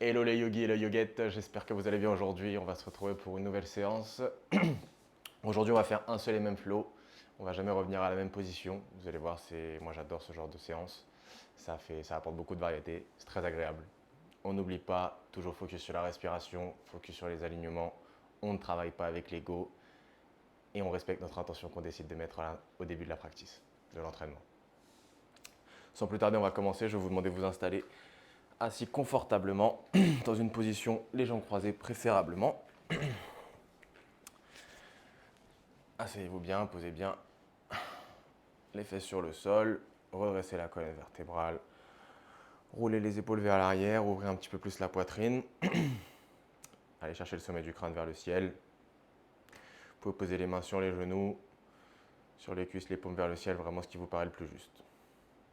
Hello les yogis et les yoguettes, j'espère que vous allez bien aujourd'hui. On va se retrouver pour une nouvelle séance. Aujourd'hui, on va faire un seul et même flow. On va jamais revenir à la même position. Vous allez voir, moi j'adore ce genre de séance. Ça apporte beaucoup de variété, c'est très agréable. On n'oublie pas, toujours focus sur la respiration, focus sur les alignements. On ne travaille pas avec l'ego et on respecte notre intention qu'on décide de mettre au début de la practice, de l'entraînement. Sans plus tarder, on va commencer. Je vais vous demander de vous installer assis confortablement dans une position les jambes croisées préférablement. Asseyez-vous bien, posez bien les fesses sur le sol, redressez la colonne vertébrale, roulez les épaules vers l'arrière, ouvrez un petit peu plus la poitrine. Allez chercher le sommet du crâne vers le ciel. Vous pouvez poser les mains sur les genoux, sur les cuisses, les paumes vers le ciel, vraiment ce qui vous paraît le plus juste.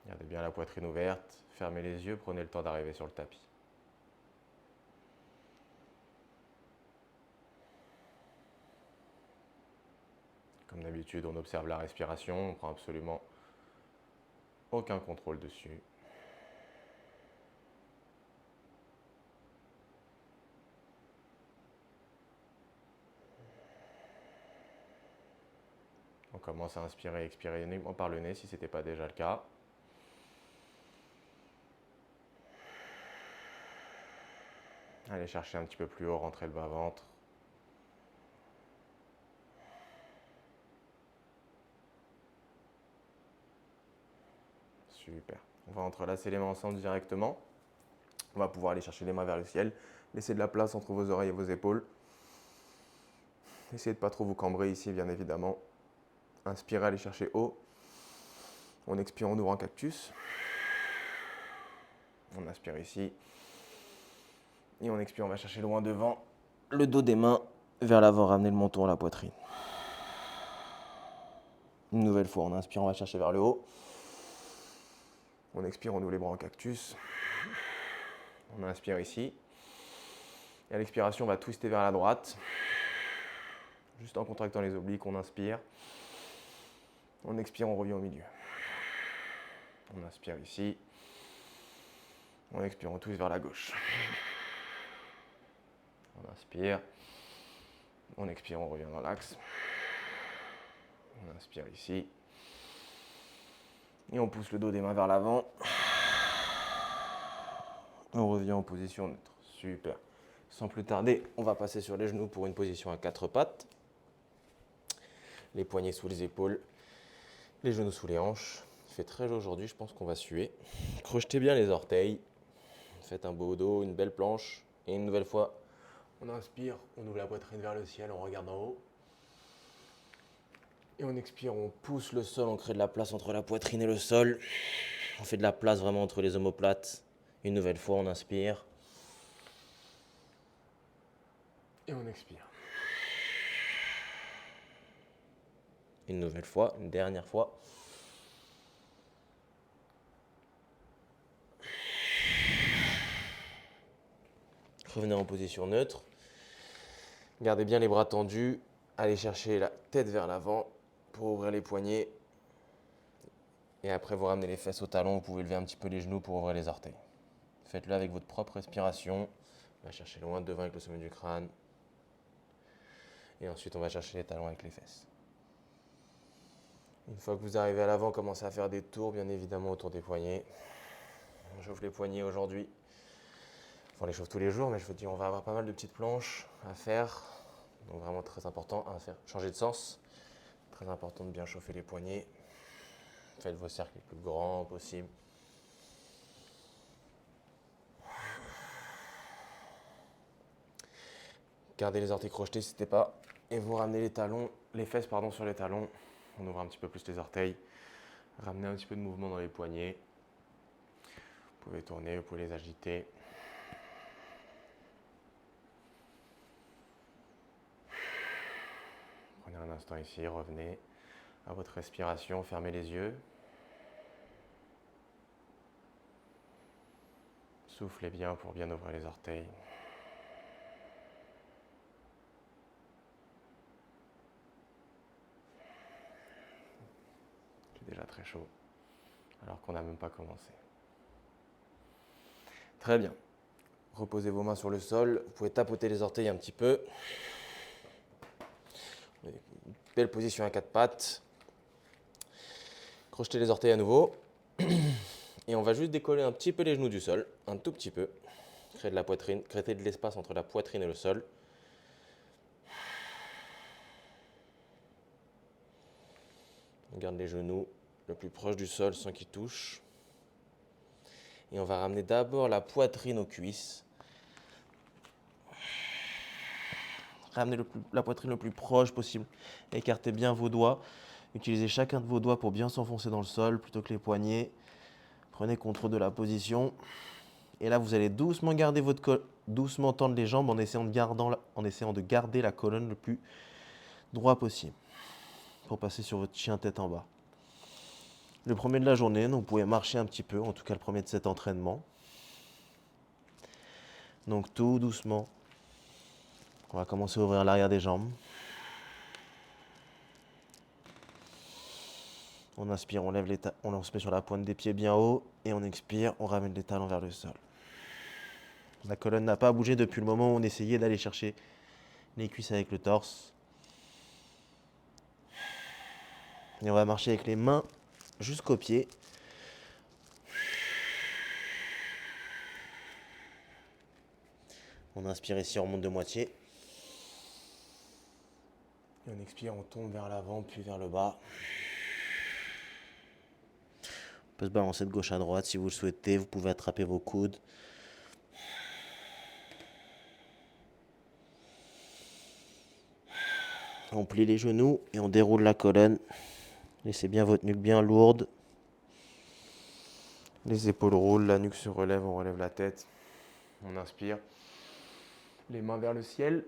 Gardez bien la poitrine ouverte, fermez les yeux, prenez le temps d'arriver sur le tapis. Comme d'habitude, on observe la respiration, on ne prend absolument aucun contrôle dessus. On commence à inspirer et expirer uniquement par le nez si ce n'était pas déjà le cas. Allez chercher un petit peu plus haut, rentrer le bas-ventre. Super. On va entrelacer les mains ensemble directement. On va pouvoir aller chercher les mains vers le ciel. Laissez de la place entre vos oreilles et vos épaules. Essayez de ne pas trop vous cambrer ici, bien évidemment. Inspirez, allez chercher haut. On expire, on ouvre un cactus. On inspire ici. Et on expire, on va chercher loin devant. Le dos des mains vers l'avant, ramener le menton à la poitrine. Une nouvelle fois, on inspire, on va chercher vers le haut. On expire, on ouvre les bras en cactus. On inspire ici. Et à l'expiration, on va twister vers la droite. Juste en contractant les obliques, on inspire. On expire, on revient au milieu. On inspire ici. On expire, on twist vers la gauche. On inspire. On expire, on revient dans l'axe. On inspire ici. Et on pousse le dos des mains vers l'avant. On revient en position neutre. Super. Sans plus tarder, on va passer sur les genoux pour une position à quatre pattes. Les poignets sous les épaules, les genoux sous les hanches. Il fait très chaud aujourd'hui, je pense qu'on va suer. Crochetez bien les orteils. Faites un beau dos, une belle planche. Et une nouvelle fois, on inspire, on ouvre la poitrine vers le ciel, on regarde en haut. Et on expire, on pousse le sol, on crée de la place entre la poitrine et le sol. On fait de la place vraiment entre les omoplates. Une nouvelle fois, on inspire. Et on expire. Une nouvelle fois, une dernière fois. Revenez en position neutre. Gardez bien les bras tendus. Allez chercher la tête vers l'avant pour ouvrir les poignets. Et après, vous ramenez les fesses au talon. Vous pouvez lever un petit peu les genoux pour ouvrir les orteils. Faites-le avec votre propre respiration. On va chercher loin devant avec le sommet du crâne. Et ensuite, on va chercher les talons avec les fesses. Une fois que vous arrivez à l'avant, commencez à faire des tours, bien évidemment, autour des poignets. On chauffe les poignets aujourd'hui. Enfin, on les chauffe tous les jours, mais je veux dire, on va avoir pas mal de petites planches à faire. Donc vraiment très important à faire. Changer de sens. Très important de bien chauffer les poignets. Faites vos cercles les plus grands possibles. Gardez les orteils crochetés si ce n'était pas. Et vous ramenez les fesses sur les talons. On ouvre un petit peu plus les orteils. Ramenez un petit peu de mouvement dans les poignets. Vous pouvez tourner, vous pouvez les agiter. Prenez un instant ici, revenez à votre respiration, fermez les yeux. Soufflez bien pour bien ouvrir les orteils. C'est déjà très chaud, alors qu'on n'a même pas commencé. Très bien. Reposez vos mains sur le sol. Vous pouvez tapoter les orteils un petit peu. Belle position à quatre pattes. Crochetez les orteils à nouveau. Et on va juste décoller un petit peu les genoux du sol, un tout petit peu. Créer de la poitrine, créer de l'espace entre la poitrine et le sol. On garde les genoux le plus proche du sol sans qu'ils touchent. Et on va ramener d'abord la poitrine aux cuisses. Ramenez la poitrine le plus proche possible. Écartez bien vos doigts. Utilisez chacun de vos doigts pour bien s'enfoncer dans le sol plutôt que les poignets. Prenez contrôle de la position. Et là, vous allez doucement garder doucement tendre les jambes en essayant de garder la colonne le plus droit possible pour passer sur votre chien tête en bas. Le premier de la journée, donc vous pouvez marcher un petit peu, en tout cas le premier de cet entraînement. Donc tout doucement, on va commencer à ouvrir l'arrière des jambes. On inspire, on se met sur la pointe des pieds bien haut et on expire, on ramène les talons vers le sol. La colonne n'a pas bougé depuis le moment où on essayait d'aller chercher les cuisses avec le torse. Et on va marcher avec les mains jusqu'aux pieds. On inspire ici, on remonte de moitié. Et on expire, on tombe vers l'avant puis vers le bas. On peut se balancer de gauche à droite si vous le souhaitez. Vous pouvez attraper vos coudes. On plie les genoux et on déroule la colonne. Laissez bien votre nuque bien lourde. Les épaules roulent, la nuque se relève, on relève la tête. On inspire. Les mains vers le ciel.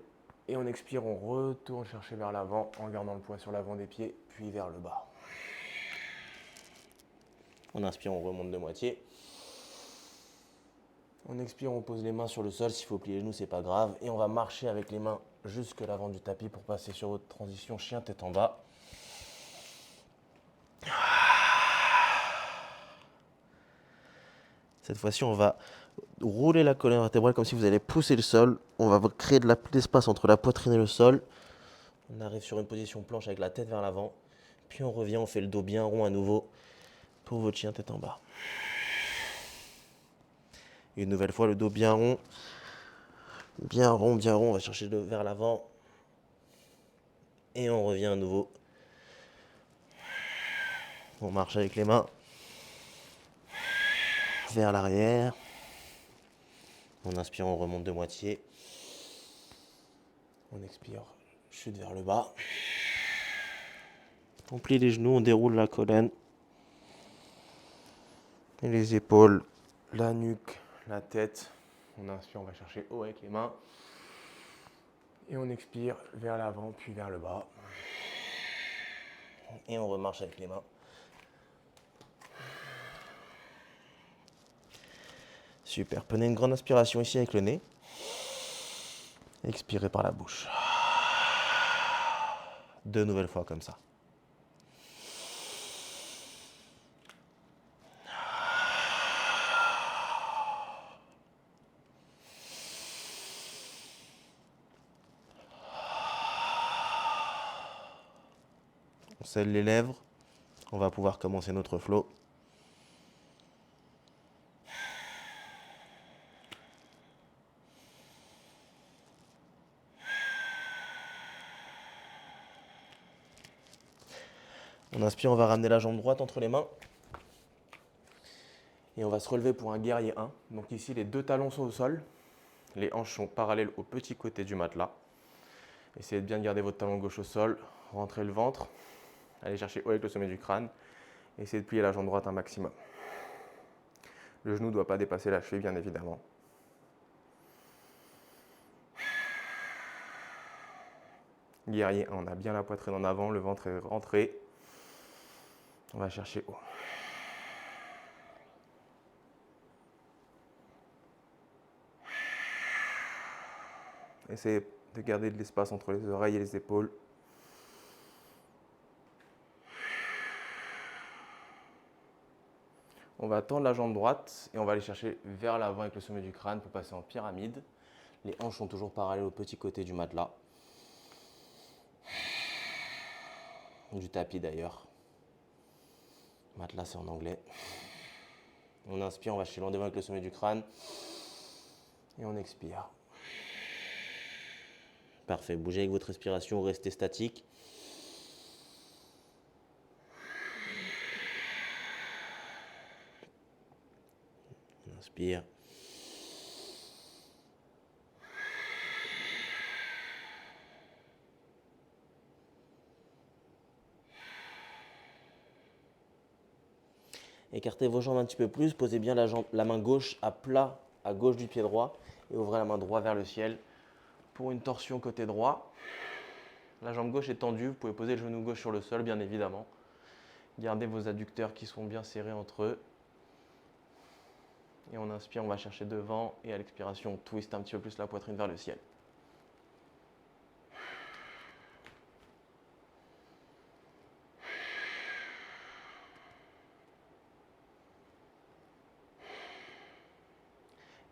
Et on expire, on retourne chercher vers l'avant en gardant le poids sur l'avant des pieds, puis vers le bas. On inspire, on remonte de moitié. On expire, on pose les mains sur le sol. S'il faut plier les genoux, c'est pas grave. Et on va marcher avec les mains jusque l'avant du tapis pour passer sur votre transition chien tête en bas. Cette fois-ci, on va rouler la colonne vertébrale comme si vous allez pousser le sol. On va créer de l'espace entre la poitrine et le sol. On arrive sur une position planche avec la tête vers l'avant. Puis on revient, on fait le dos bien rond à nouveau pour votre chien tête en bas. Une nouvelle fois, le dos bien rond. Bien rond, bien rond. On va chercher vers l'avant. Et on revient à nouveau. On marche avec les mains vers l'arrière. On inspire, on remonte de moitié. On expire, chute vers le bas. On plie les genoux, on déroule la colonne. Et les épaules, la nuque, la tête. On inspire, on va chercher haut avec les mains. Et on expire vers l'avant, puis vers le bas. Et on remarche avec les mains. Super. Prenez une grande inspiration ici avec le nez. Expirez par la bouche. 2 nouvelles fois comme ça. On scelle les lèvres. On va pouvoir commencer notre flow. On inspire, on va ramener la jambe droite entre les mains. Et on va se relever pour un guerrier 1. Donc ici, les 2 talons sont au sol. Les hanches sont parallèles au petit côté du matelas. Essayez de bien garder votre talon gauche au sol. Rentrez le ventre. Allez chercher haut avec le sommet du crâne. Essayez de plier la jambe droite un maximum. Le genou ne doit pas dépasser la cheville, bien évidemment. Guerrier 1, on a bien la poitrine en avant, le ventre est rentré. On va chercher haut. Essayez de garder de l'espace entre les oreilles et les épaules. On va tendre la jambe droite et on va aller chercher vers l'avant avec le sommet du crâne pour passer en pyramide. Les hanches sont toujours parallèles au petit côté du matelas. Du tapis d'ailleurs. Matelas c'est en anglais. On inspire, on va chercher loin devant avec le sommet du crâne. Et on expire. Parfait, bougez avec votre respiration, restez statique. On inspire. Écartez vos jambes un petit peu plus, posez bien la main gauche à plat à gauche du pied droit et ouvrez la main droite vers le ciel pour une torsion côté droit. La jambe gauche est tendue, vous pouvez poser le genou gauche sur le sol bien évidemment. Gardez vos adducteurs qui sont bien serrés entre eux. Et on inspire, on va chercher devant et à l'expiration, on twist un petit peu plus la poitrine vers le ciel.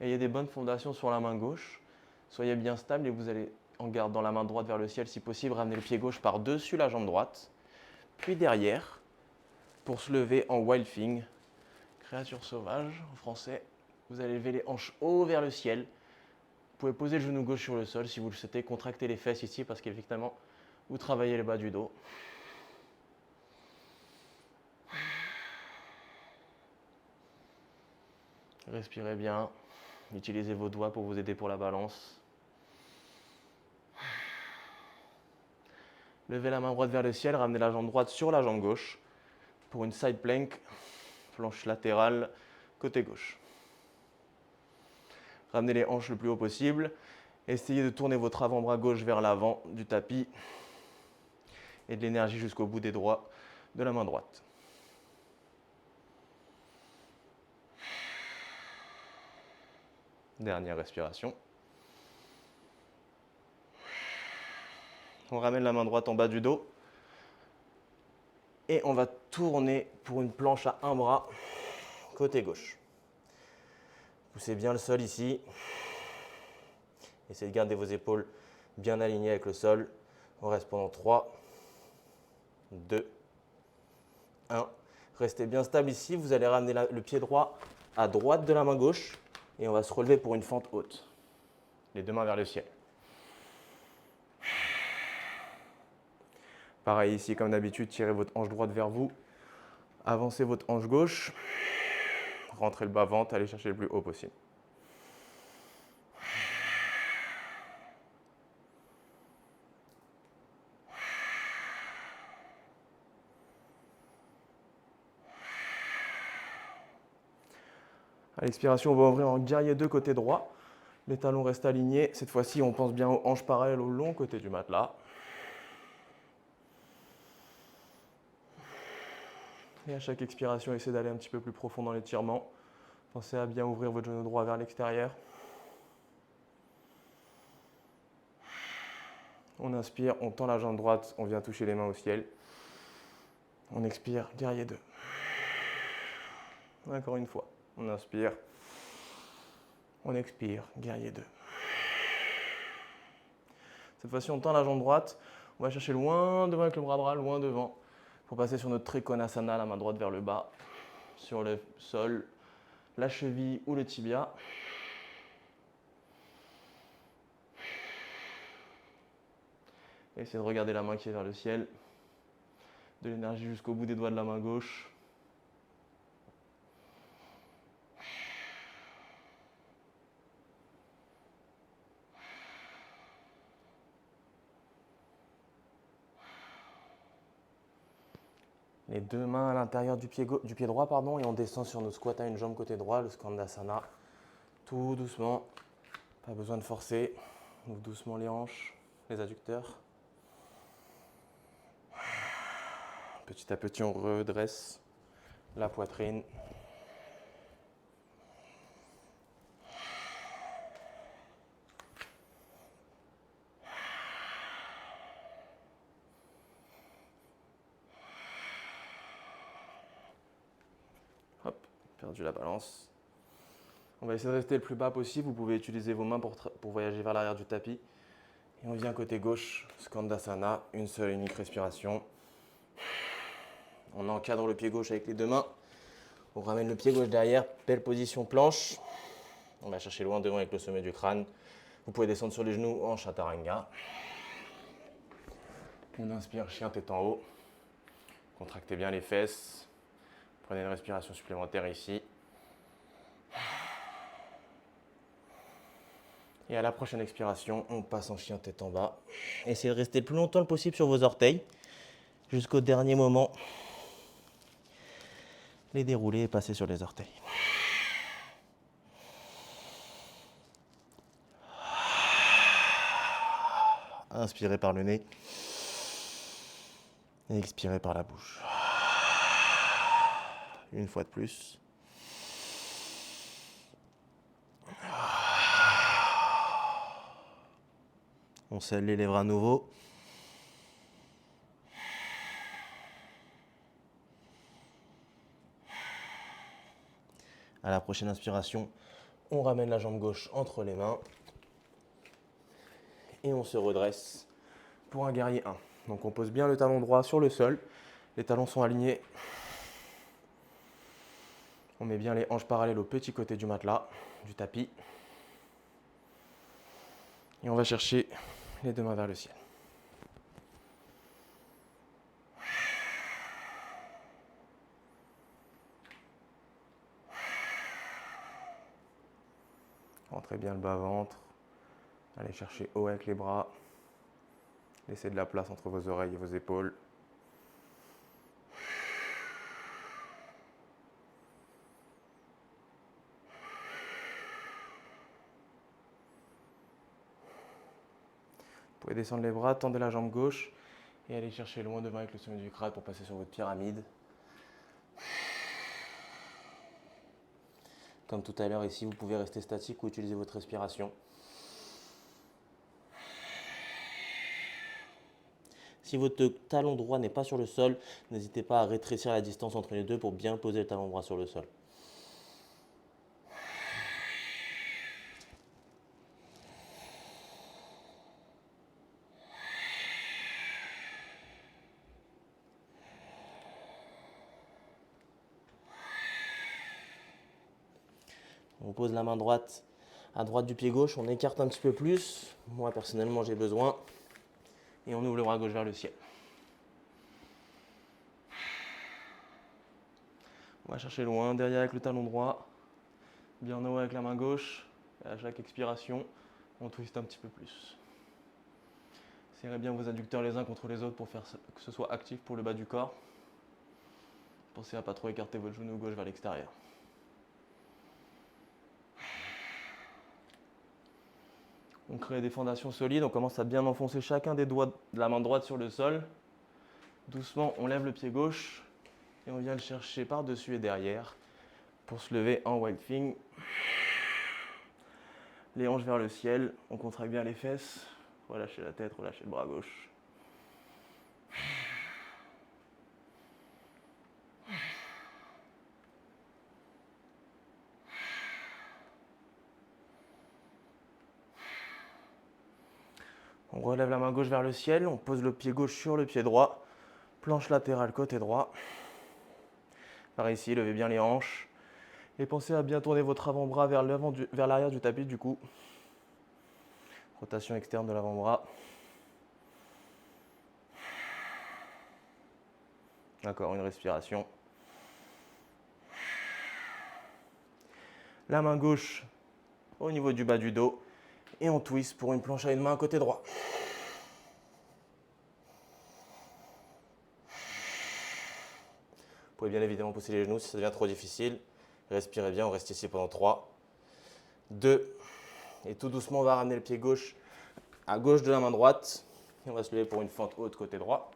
Ayez des bonnes fondations sur la main gauche. Soyez bien stable et vous allez, en gardant la main droite vers le ciel si possible, ramener le pied gauche par-dessus la jambe droite. Puis derrière, pour se lever en wild thing, créature sauvage en français, vous allez lever les hanches haut vers le ciel. Vous pouvez poser le genou gauche sur le sol si vous le souhaitez, contracter les fesses ici parce qu'effectivement, vous travaillez le bas du dos. Respirez bien. Utilisez vos doigts pour vous aider pour la balance. Levez la main droite vers le ciel, ramenez la jambe droite sur la jambe gauche pour une side plank, planche latérale, côté gauche. Ramenez les hanches le plus haut possible. Essayez de tourner votre avant-bras gauche vers l'avant du tapis et de l'énergie jusqu'au bout des doigts de la main droite. Dernière respiration. On ramène la main droite en bas du dos. Et on va tourner pour une planche à un bras, côté gauche. Poussez bien le sol ici. Essayez de garder vos épaules bien alignées avec le sol. On reste pendant 3, 2, 1. Restez bien stable ici. Vous allez ramener le pied droit à droite de la main gauche. Et on va se relever pour une fente haute. Les deux mains vers le ciel. Pareil ici, comme d'habitude, tirez votre hanche droite vers vous. Avancez votre hanche gauche. Rentrez le bas-ventre, allez chercher le plus haut possible. À l'expiration, on va ouvrir en guerrier 2 côté droit. Les talons restent alignés. Cette fois-ci, on pense bien aux hanches parallèles au long côté du matelas. Et à chaque expiration, essayez d'aller un petit peu plus profond dans l'étirement. Pensez à bien ouvrir votre genou droit vers l'extérieur. On inspire, on tend la jambe droite, on vient toucher les mains au ciel. On expire, guerrier 2. Encore une fois, on inspire, on expire, guerrier 2. Cette fois-ci, on tend la jambe droite, on va chercher loin devant avec le bras droit, loin devant, pour passer sur notre Trikonasana, la main droite vers le bas, sur le sol, la cheville ou le tibia. Essayez de regarder la main qui est vers le ciel, de l'énergie jusqu'au bout des doigts de la main gauche. Les deux mains à l'intérieur du pied droit et on descend sur nos squats à une jambe côté droit, le Skandasana. Tout doucement, pas besoin de forcer. On ouvre doucement les hanches, les adducteurs. Petit à petit, on redresse la poitrine. Hop, perdu la balance. On va essayer de rester le plus bas possible. Vous pouvez utiliser vos mains pour voyager vers l'arrière du tapis. Et on vient côté gauche, Skandasana, une seule et unique respiration. On encadre le pied gauche avec les deux mains. On ramène le pied gauche derrière, belle position planche. On va chercher loin devant avec le sommet du crâne. Vous pouvez descendre sur les genoux en Chaturanga. On inspire, chien tête en haut. Contractez bien les fesses. Prenez une respiration supplémentaire ici. Et à la prochaine expiration, on passe en chien tête en bas. Essayez de rester le plus longtemps possible sur vos orteils, jusqu'au dernier moment. Les dérouler et passer sur les orteils. Inspirez par le nez. Et expirez par la bouche. Une fois de plus. On scelle les lèvres à nouveau. À la prochaine inspiration, on ramène la jambe gauche entre les mains. Et on se redresse pour un guerrier 1. Donc on pose bien le talon droit sur le sol. Les talons sont alignés. On met bien les hanches parallèles au petit côté du matelas, du tapis. Et on va chercher les deux mains vers le ciel. Rentrez bien le bas-ventre. Allez chercher haut avec les bras. Laissez de la place entre vos oreilles et vos épaules. Vous pouvez descendre les bras, tendez la jambe gauche et aller chercher loin devant avec le sommet du crâne pour passer sur votre pyramide. Comme tout à l'heure ici, vous pouvez rester statique ou utiliser votre respiration. Si votre talon droit n'est pas sur le sol, n'hésitez pas à rétrécir la distance entre les deux pour bien poser le talon droit sur le sol. On pose la main droite à droite du pied gauche, on écarte un petit peu plus. Moi personnellement j'ai besoin. Et on ouvre le bras gauche vers le ciel. On va chercher loin, derrière avec le talon droit. Bien en haut avec la main gauche. Et à chaque expiration, on twiste un petit peu plus. Serrez bien vos adducteurs les uns contre les autres pour faire que ce soit actif pour le bas du corps. Pensez à ne pas trop écarter votre genou gauche vers l'extérieur. On crée des fondations solides, on commence à bien enfoncer chacun des doigts de la main droite sur le sol. Doucement, on lève le pied gauche et on vient le chercher par-dessus et derrière pour se lever en wild thing. Les hanches vers le ciel, on contracte bien les fesses, relâchez la tête, relâchez le bras gauche. On relève la main gauche vers le ciel, on pose le pied gauche sur le pied droit, planche latérale côté droit. Par ici, levez bien les hanches et pensez à bien tourner votre avant-bras vers l'arrière du tapis du coup. Rotation externe de l'avant-bras. Encore une respiration. La main gauche au niveau du bas du dos et on twist pour une planche à une main côté droit. Vous pouvez bien évidemment pousser les genoux si ça devient trop difficile. Respirez bien, on reste ici pendant 3, 2, et tout doucement on va ramener le pied gauche à gauche de la main droite. Et on va se lever pour une fente haute côté droit.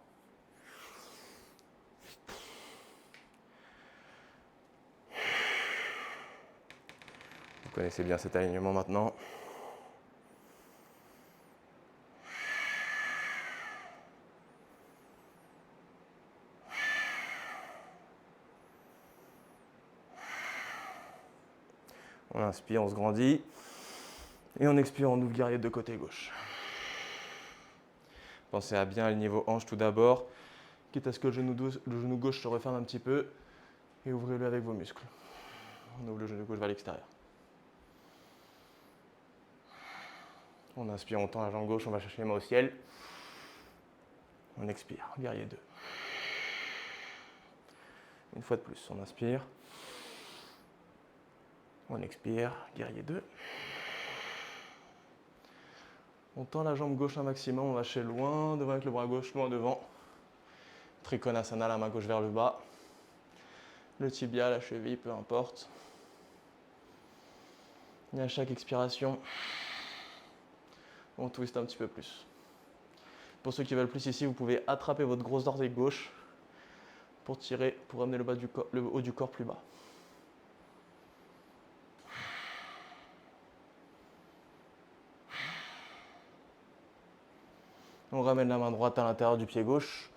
Vous connaissez bien cet alignement maintenant. On inspire, on se grandit. Et on expire, on ouvre guerrier de côté gauche. Pensez à bien aligner vos hanches tout d'abord, quitte à ce que le genou gauche se referme un petit peu. Et ouvrez-le avec vos muscles. On ouvre le genou gauche vers l'extérieur. On inspire, on tend la jambe gauche, on va chercher les mains au ciel. On expire, guerrier 2. Une fois de plus, on inspire. On expire, guerrier 2. On tend la jambe gauche un maximum, on va chercher loin devant avec le bras gauche, loin devant. Trikonasana, la main gauche vers le bas. Le tibia, la cheville, peu importe. Et à chaque expiration, on twiste un petit peu plus. Pour ceux qui veulent plus ici, vous pouvez attraper votre grosse orteil gauche pour tirer, pour amener le haut du corps plus bas. On ramène la main droite à l'intérieur du pied gauche.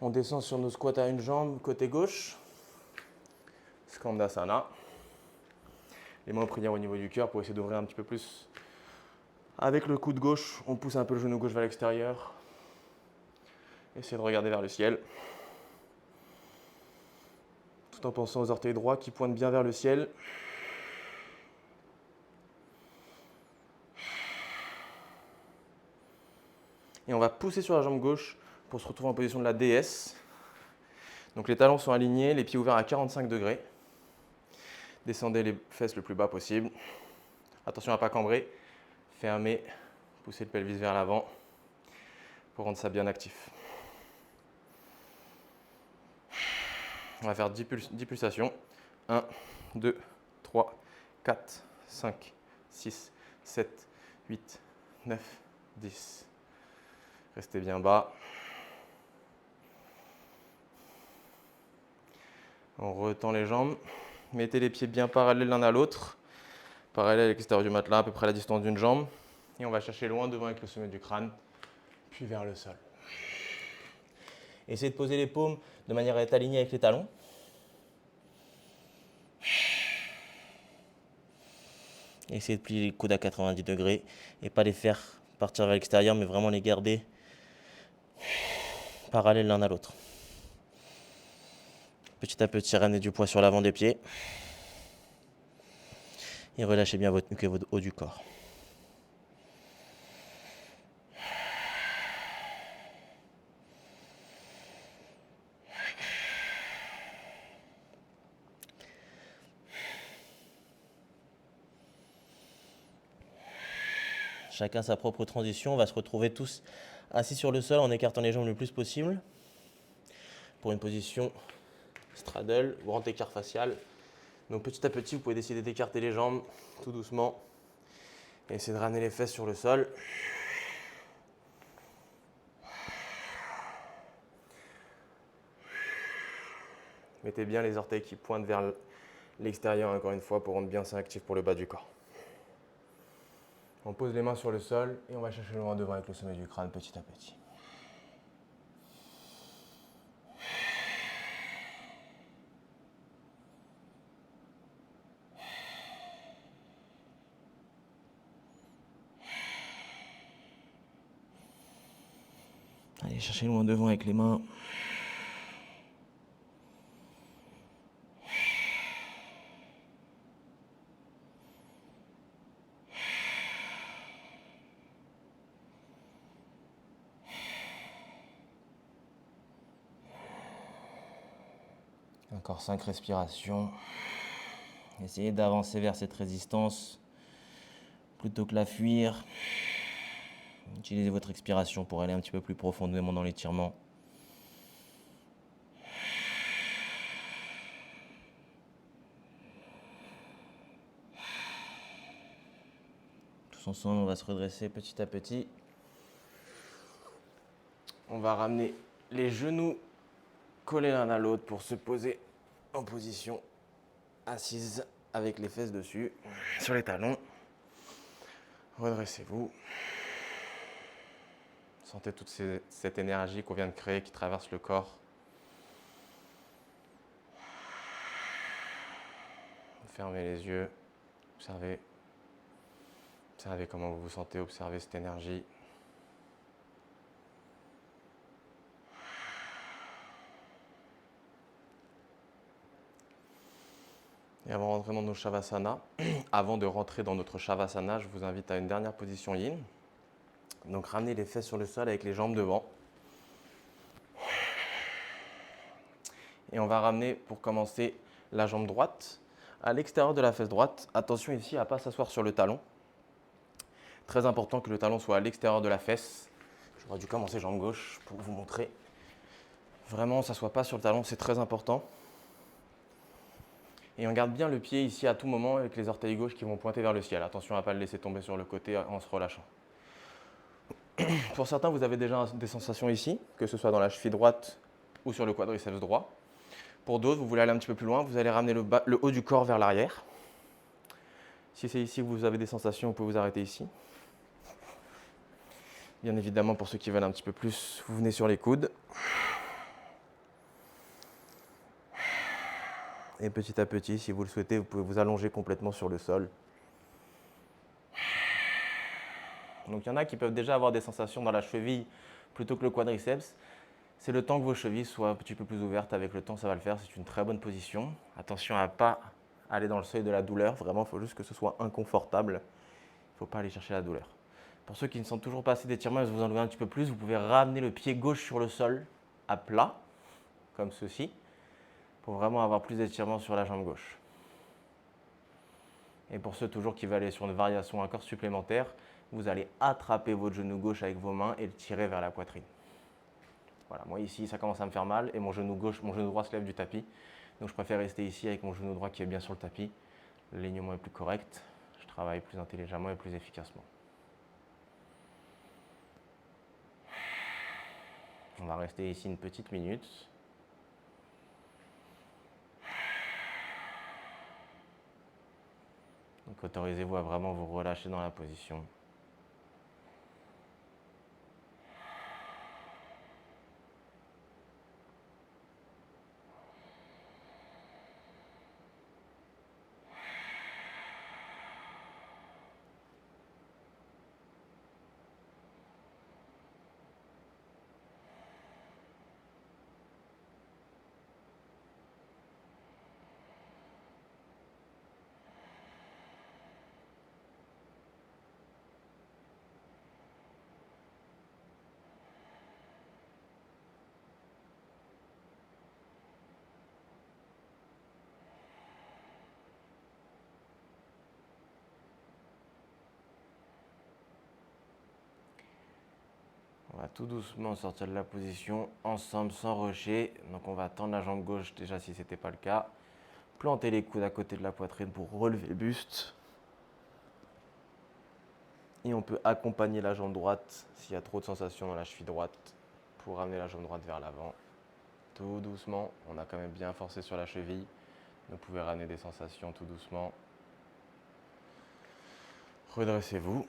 On descend sur nos squats à une jambe, côté gauche. Skandasana. Les mains en prière au niveau du cœur pour essayer d'ouvrir un petit peu plus. Avec le coude gauche, on pousse un peu le genou gauche vers l'extérieur. Essayez de regarder vers le ciel. Tout en pensant aux orteils droits qui pointent bien vers le ciel. Et on va pousser sur la jambe gauche pour se retrouver en position de la déesse. Donc les talons sont alignés, les pieds ouverts à 45 degrés. Descendez les fesses le plus bas possible. Attention à ne pas cambrer. Fermez, poussez le pelvis vers l'avant pour rendre ça bien actif. On va faire 10 pulsations. 1, 2, 3, 4, 5, 6, 7, 8, 9, 10. Restez bien bas. On retend les jambes. Mettez les pieds bien parallèles l'un à l'autre. Parallèle à l'extérieur du matelas, à peu près à la distance d'une jambe. Et on va chercher loin devant avec le sommet du crâne, puis vers le sol. Essayez de poser les paumes de manière à être aligné avec les talons. Essayez de plier les coudes à 90 degrés et pas les faire partir vers l'extérieur, mais vraiment les garder parallèles l'un à l'autre. Petit à petit, ramenez du poids sur l'avant des pieds. Et relâchez bien votre nuque et votre haut du corps. Chacun sa propre transition. On va se retrouver tous assis sur le sol en écartant les jambes le plus possible. Pour une position straddle, grand écart facial. Donc petit à petit, vous pouvez décider d'écarter les jambes tout doucement. Et essayer de ramener les fesses sur le sol. Mettez bien les orteils qui pointent vers l'extérieur encore une fois pour rendre bien ça actif pour le bas du corps. On pose les mains sur le sol et on va chercher loin devant avec le sommet du crâne petit à petit. Allez, cherchez loin devant avec les mains. Encore 5 respirations. Essayez d'avancer vers cette résistance plutôt que la fuir. Utilisez votre expiration pour aller un petit peu plus profondément dans l'étirement. Tous ensemble, on va se redresser petit à petit. On va ramener les genoux collés l'un à l'autre pour se poser en position assise avec les fesses dessus, sur les talons. Redressez-vous. Sentez toute cette énergie qu'on vient de créer qui traverse le corps. Fermez les yeux. Observez. Observez comment vous vous sentez, observez cette énergie. Et avant de rentrer dans nos Shavasana, avant de rentrer dans notre Shavasana, je vous invite à une dernière position Yin. Donc ramenez les fesses sur le sol avec les jambes devant. Et on va ramener, pour commencer, la jambe droite à l'extérieur de la fesse droite. Attention ici à ne pas s'asseoir sur le talon. Très important que le talon soit à l'extérieur de la fesse. J'aurais dû commencer jambe gauche pour vous montrer. Vraiment, ça ne soit pas sur le talon, c'est très important. Et on garde bien le pied ici à tout moment avec les orteils gauches qui vont pointer vers le ciel. Attention à ne pas le laisser tomber sur le côté en se relâchant. Pour certains, vous avez déjà des sensations ici, que ce soit dans la cheville droite ou sur le quadriceps droit. Pour d'autres, vous voulez aller un petit peu plus loin, vous allez ramener le haut du corps vers l'arrière. Si c'est ici que vous avez des sensations, vous pouvez vous arrêter ici. Bien évidemment, pour ceux qui veulent un petit peu plus, vous venez sur les coudes. Et petit à petit, si vous le souhaitez, vous pouvez vous allonger complètement sur le sol. Donc il y en a qui peuvent déjà avoir des sensations dans la cheville plutôt que le quadriceps. C'est le temps que vos chevilles soient un petit peu plus ouvertes. Avec le temps, ça va le faire. C'est une très bonne position. Attention à ne pas aller dans le seuil de la douleur. Vraiment, il faut juste que ce soit inconfortable. Il ne faut pas aller chercher la douleur. Pour ceux qui ne sentent toujours pas assez d'étirement et vous en voulez un petit peu plus, vous pouvez ramener le pied gauche sur le sol à plat, comme ceci, pour vraiment avoir plus d'étirement sur la jambe gauche. Et pour ceux toujours qui veulent aller sur une variation encore supplémentaire, vous allez attraper votre genou gauche avec vos mains et le tirer vers la poitrine. Voilà, moi ici ça commence à me faire mal et mon genou droit se lève du tapis. Donc je préfère rester ici avec mon genou droit qui est bien sur le tapis. L'alignement est plus correct, je travaille plus intelligemment et plus efficacement. On va rester ici une petite minute. Donc autorisez-vous à vraiment vous relâcher dans la position. On va tout doucement sortir de la position, ensemble, sans rusher. Donc on va tendre la jambe gauche déjà si ce n'était pas le cas. Planter les coudes à côté de la poitrine pour relever le buste. Et on peut accompagner la jambe droite s'il y a trop de sensations dans la cheville droite pour ramener la jambe droite vers l'avant. Tout doucement, on a quand même bien forcé sur la cheville. Vous pouvez ramener des sensations tout doucement. Redressez-vous.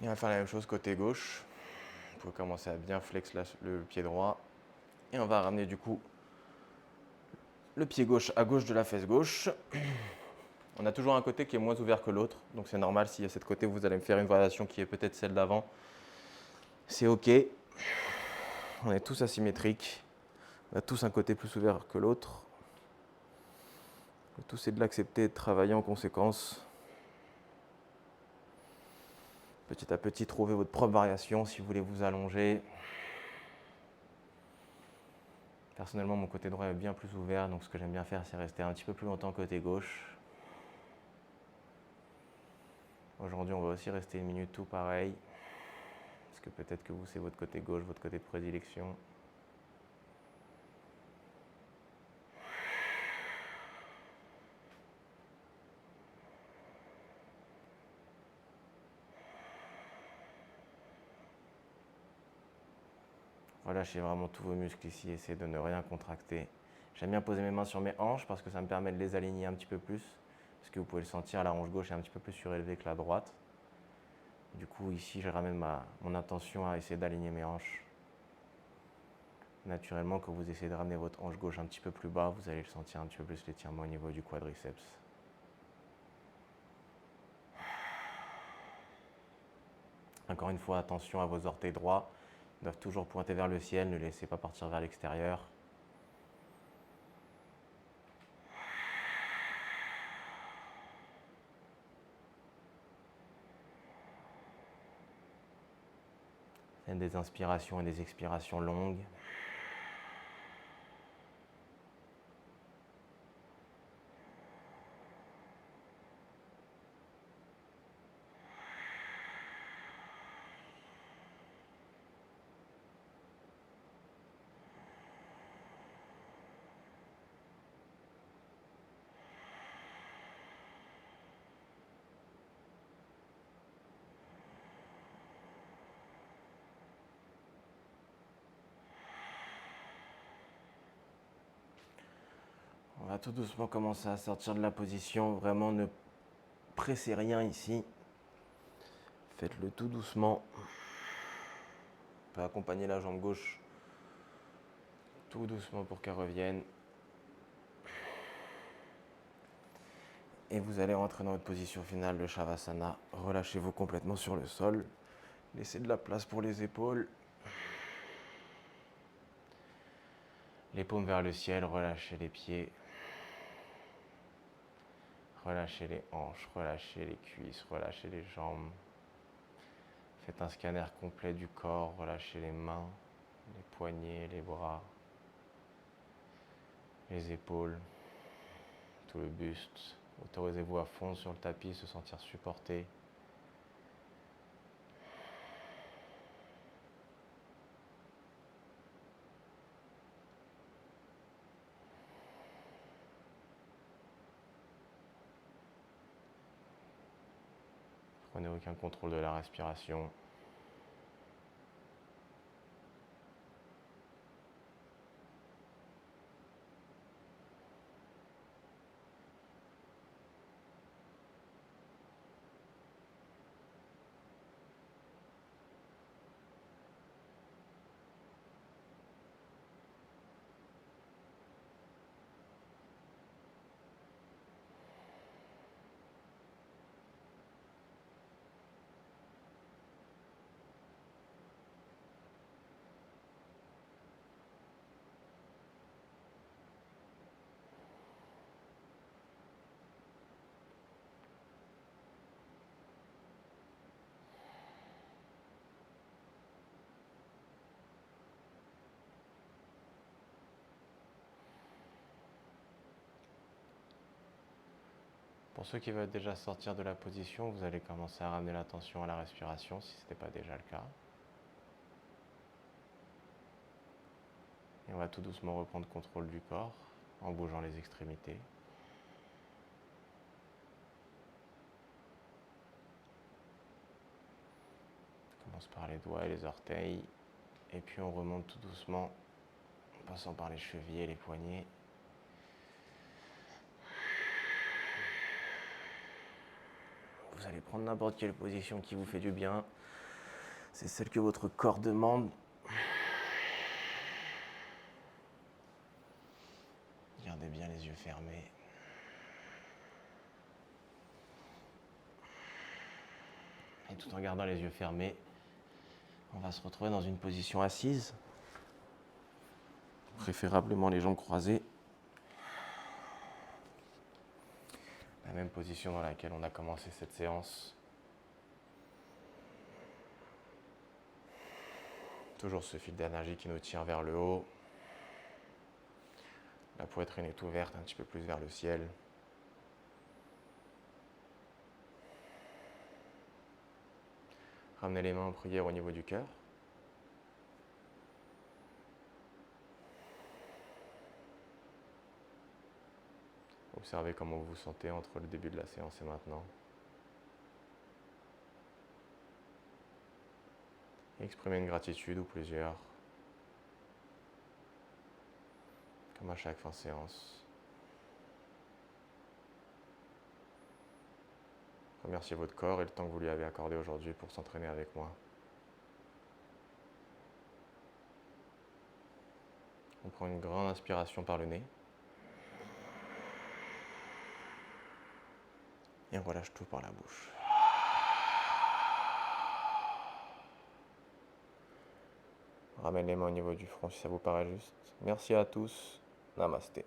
Et on va faire la même chose côté gauche. Vous pouvez commencer à bien flex le pied droit. Et on va ramener du coup le pied gauche à gauche de la fesse gauche. On a toujours un côté qui est moins ouvert que l'autre. Donc c'est normal si à cette côté vous allez me faire une variation qui est peut-être celle d'avant. C'est ok. On est tous asymétriques. On a tous un côté plus ouvert que l'autre. Le tout c'est de l'accepter et de travailler en conséquence. Petit à petit, trouvez votre propre variation si vous voulez vous allonger. Personnellement, mon côté droit est bien plus ouvert, donc ce que j'aime bien faire, c'est rester un petit peu plus longtemps côté gauche. Aujourd'hui, on va aussi rester une minute tout pareil. Parce que peut-être que vous, c'est votre côté gauche, votre côté de prédilection. Relâchez vraiment tous vos muscles ici, essayez de ne rien contracter. J'aime bien poser mes mains sur mes hanches parce que ça me permet de les aligner un petit peu plus. Parce que vous pouvez le sentir, la hanche gauche est un petit peu plus surélevée que la droite. Du coup, ici, je ramène mon attention à essayer d'aligner mes hanches. Naturellement, quand vous essayez de ramener votre hanche gauche un petit peu plus bas, vous allez le sentir un petit peu plus l'étirement au niveau du quadriceps. Encore une fois, attention à vos orteils droits. Ils doivent toujours pointer vers le ciel, ne les laissez pas partir vers l'extérieur. Faites des inspirations et des expirations longues. On va tout doucement commencer à sortir de la position. Vraiment, ne pressez rien ici. Faites-le tout doucement. On peut accompagner la jambe gauche tout doucement pour qu'elle revienne. Et vous allez rentrer dans votre position finale, le Shavasana. Relâchez-vous complètement sur le sol. Laissez de la place pour les épaules. Les paumes vers le ciel, relâchez les pieds. Relâchez les hanches, relâchez les cuisses, relâchez les jambes. Faites un scanner complet du corps, relâchez les mains, les poignets, les bras, les épaules, tout le buste. Autorisez-vous à fond sur le tapis, se sentir supporté. Prenez aucun contrôle de la respiration. Pour ceux qui veulent déjà sortir de la position, vous allez commencer à ramener l'attention à la respiration si ce n'était pas déjà le cas. Et on va tout doucement reprendre contrôle du corps en bougeant les extrémités. On commence par les doigts et les orteils. Et puis on remonte tout doucement en passant par les chevilles et les poignets. Vous allez prendre n'importe quelle position qui vous fait du bien. C'est celle que votre corps demande. Gardez bien les yeux fermés. Et tout en gardant les yeux fermés, on va se retrouver dans une position assise. Préférablement les jambes croisées. La même position dans laquelle on a commencé cette séance. Toujours ce fil d'énergie qui nous tient vers le haut. La poitrine est ouverte un petit peu plus vers le ciel. Ramenez les mains en prière au niveau du cœur. Observez comment vous vous sentez entre le début de la séance et maintenant. Exprimez une gratitude ou plusieurs, comme à chaque fin de séance. Remerciez votre corps et le temps que vous lui avez accordé aujourd'hui pour s'entraîner avec moi. prend une grande inspiration par le nez. Et on relâche tout par la bouche. Ramène les mains au niveau du front si ça vous paraît juste. Merci à tous. Namasté.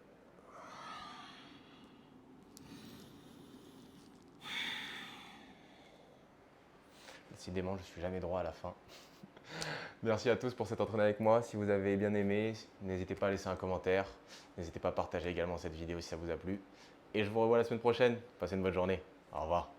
Décidément, je suis jamais droit à la fin. Merci à tous pour cet entraînement avec moi. Si vous avez bien aimé, n'hésitez pas à laisser un commentaire. N'hésitez pas à partager également cette vidéo si ça vous a plu. Et je vous revois la semaine prochaine. Passez une bonne journée. Au revoir.